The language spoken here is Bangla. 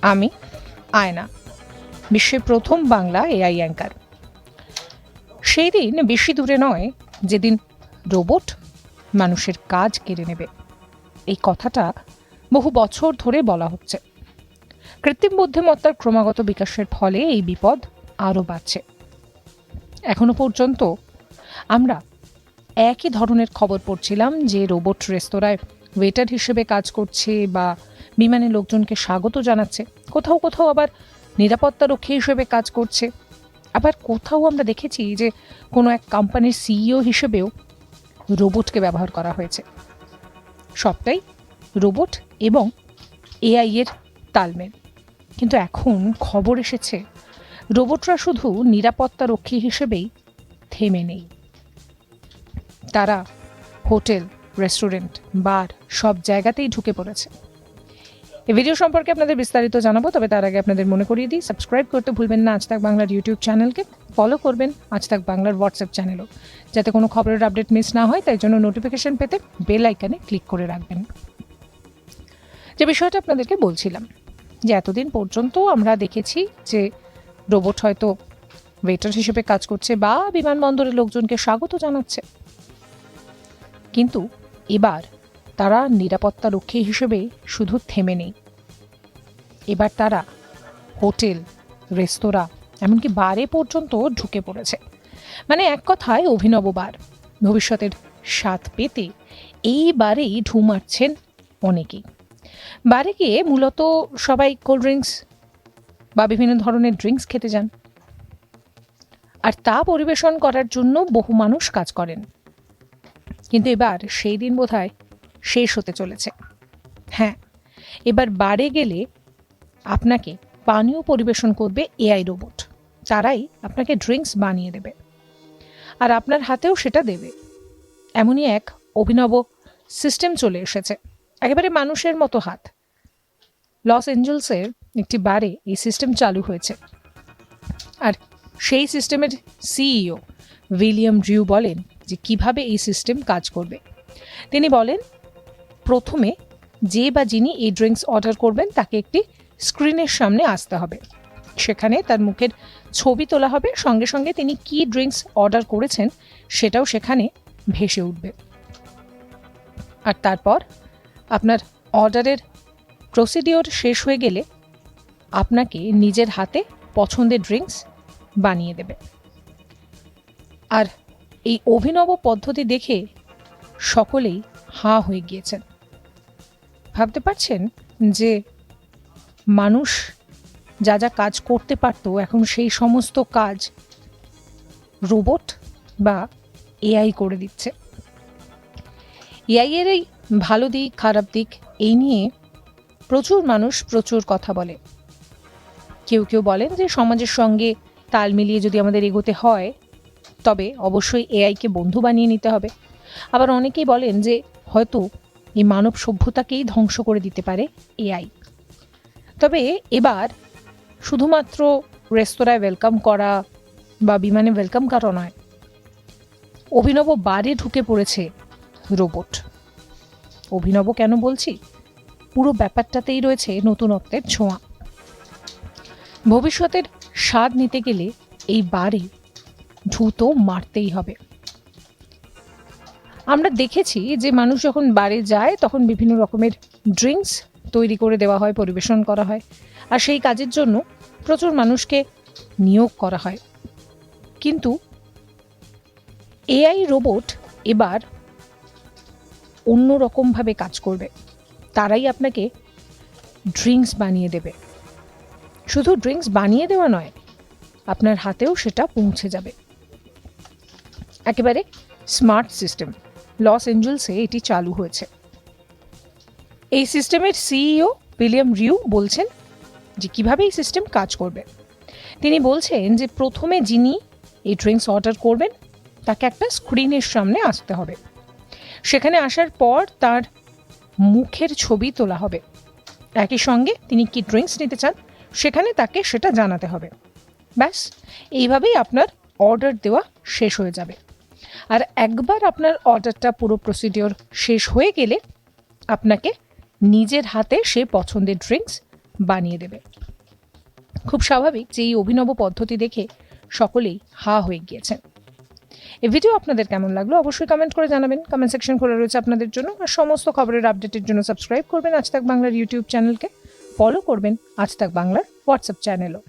আমি আয়না, বিশ্বের প্রথম বাংলা এআই অ্যাঙ্কার। সেই দিন বেশি দূরে নয় যেদিন রোবট মানুষের কাজ কেড়ে নেবে। এই কথাটা বহু বছর ধরে বলা হচ্ছে। কৃত্রিম বুদ্ধিমত্তার ক্রমাগত বিকাশের ফলে এই বিপদ আরও বাড়ছে। এখনো পর্যন্ত আমরা একই ধরনের খবর পড়ছিলাম যে রোবট রেস্তোরাঁয় ওয়েটার হিসেবে কাজ করছে বা বিমানে লোকজনকে স্বাগত জানাচ্ছে, কোথাও কোথাও আবার নিরাপত্তারক্ষী হিসেবে কাজ করছে। আবার কোথাও আমরা দেখেছি যে কোনো এক কোম্পানির সিইও হিসেবেও রোবটকে ব্যবহার করা হয়েছে। সবটাই রোবট এবং এআই এর তালমেল। কিন্তু এখন খবর এসেছে রোবটরা শুধু নিরাপত্তারক্ষী হিসেবেই থেমে নেই, তারা হোটেল, রেস্টুরেন্ট, বার সব জায়গাতেই ঢুকে পড়েছে। এই ভিডিও সম্পর্কে আপনাদের বিস্তারিত জানাবো, তবে তার আগে আপনাদের মনে করিয়ে দিই, সাবস্ক্রাইব করতে ভুলবেন না আজ তাক বাংলার ইউটিউব চ্যানেলকে, ফলো করবেন আজ তাক বাংলার হোয়াটসঅ্যাপ চ্যানেলও, যাতে কোনো খবরের আপডেট মিস না হয়। তাই জন্য নোটিফিকেশন পেতে বেল আইকনে ক্লিক করে রাখবেন। যে বিষয়টা আপনাদেরকে বলছিলাম, যে এতদিন পর্যন্ত আমরা দেখেছি যে রোবট হয়তো ওয়েটার হিসেবে কাজ করছে বা বিমানবন্দরে লোকজনকে স্বাগত জানাচ্ছে, কিন্তু এবার তারা নিরাপত্তারক্ষী হিসেবে শুধু থেমে নেই। এবার তারা হোটেল, রেস্তোরাঁ, এমনকি বারে পর্যন্ত ঢুকে পড়েছে। মানে এক কথায় অভিনব বার। ভবিষ্যতের স্বাদ পেতে এই বারেই ঢু মারছেন অনেকেই। বারে গিয়ে মূলত সবাই কোল্ড ড্রিঙ্কস বা বিভিন্ন ধরনের ড্রিঙ্কস খেতে যান, আর তা পরিবেশন করার জন্য বহু মানুষ কাজ করেন। কিন্তু এবার সেই দিন বোধহয় শেষ হতে চলেছে। হ্যাঁ, এবার বারে গেলে আপনাকে পানীয় পরিবেশন করবে এআই রোবট। তারাই আপনাকে ড্রিঙ্কস বানিয়ে দেবে আর আপনার হাতেও সেটা দেবে। এমনই এক অভিনব সিস্টেম চলে এসেছে, একেবারে মানুষের মতো হাত। লস এঞ্জেলসের একটি বারে এই সিস্টেম চালু হয়েছে, আর সেই সিস্টেমের সিইও উইলিয়াম ড্রিউ বলেন যে কিভাবে এই সিস্টেম কাজ করবে। তিনি বলেন, প্রথমে যে বা যিনি এই ড্রিঙ্কস অর্ডার করবেন তাকে একটি স্ক্রিনের সামনে আসতে হবে। সেখানে তার মুখের ছবি তোলা হবে, সঙ্গে সঙ্গে তিনি কি ড্রিঙ্কস অর্ডার করেছেন সেটাও সেখানে ভেসে উঠবে। আর তারপর আপনার অর্ডারের প্রসিডিওর শেষ হয়ে গেলে আপনাকে নিজের হাতে পছন্দের ড্রিঙ্কস বানিয়ে দেবে। আর এই অভিনব পদ্ধতি দেখে সকলেই হাঁ হয়ে গিয়েছেন। ভাবতে পারছেন যে মানুষ যা যা কাজ করতে পারত, এখন সেই সমস্ত কাজ রোবট বা এআই করে দিচ্ছে। এআই এর এই ভালো দিক, খারাপ দিক, এই নিয়ে প্রচুর মানুষ প্রচুর কথা বলে। কেউ কেউ বলেন যে সমাজের সঙ্গে তাল মিলিয়ে যদি আমাদের এগোতে হয় তবে অবশ্যই এআইকে বন্ধু বানিয়ে নিতে হবে। আবার অনেকেই বলেন যে হয়তো এই মানব সভ্যতাকেই ধ্বংস করে দিতে পারে এআই। তবে এবার শুধুমাত্র রেস্তোরাঁয় ওয়েলকাম করা বা বিমানে ওয়েলকাম করা নয়, অভিনব বারে ঢুকে পড়েছে রোবট। অভিনব কেন বলছি, পুরো ব্যাপারটাতেই রয়েছে নতুনত্বের ছোঁয়া। ভবিষ্যতের স্বাদ নিতে গেলে এই বারে ঢু তো মারতেই হবে। আমরা দেখেছি যে মানুষ যখন বারে যায় তখন বিভিন্ন রকমের ড্রিঙ্কস তৈরি করে দেওয়া হয়, পরিবেশন করা হয়, আর সেই কাজের জন্য প্রচুর মানুষকে নিয়োগ করা হয়। কিন্তু এআই রোবট এবার অন্যরকমভাবে কাজ করবে। তারাই আপনাকে ড্রিঙ্কস বানিয়ে দেবে। শুধু ড্রিঙ্কস বানিয়ে দেওয়া নয়, আপনার হাতেও সেটা পৌঁছে যাবে। একেবারে স্মার্ট সিস্টেম। লস এঞ্জেলসে এটি চালু হয়েছে। এই সিস্টেমের সিইও উইলিয়াম রিউ বলছেন যে কিভাবে এই সিস্টেম কাজ করবে। তিনি বলছেন যে প্রথমে যিনি এই ড্রিঙ্কস অর্ডার করবেন তাকে একটা স্ক্রিনের সামনে আসতে হবে। সেখানে আসার পর তার মুখের ছবি তোলা হবে। একই সঙ্গে তিনি কি ড্রিঙ্কস নিতে চান সেখানে তাকে সেটা জানাতে হবে। ব্যাস, এইভাবেই আপনার অর্ডার দেওয়া শেষ হয়ে যাবে। আর একবার আপনার অর্ডারটা পুরো প্রসিডিওর শেষ হয়ে গেলে আপনাকে নিজের হাতে সে পছন্দের ড্রিঙ্কস বানিয়ে দেবে। খুব স্বাভাবিক যে এই অভিনব পদ্ধতি দেখে সকলেই হা হয়ে গিয়েছেন। এই ভিডিও আপনাদের কেমন লাগলো অবশ্যই কমেন্ট করে জানাবেন। কমেন্ট সেকশন খোলা রয়েছে আপনাদের জন্য। আর সমস্ত খবরের আপডেটের জন্য সাবস্ক্রাইব করবেন আজ তাক বাংলার ইউটিউব চ্যানেলকে, ফলো করবেন আজ তাক বাংলার হোয়াটসঅ্যাপ চ্যানেলও।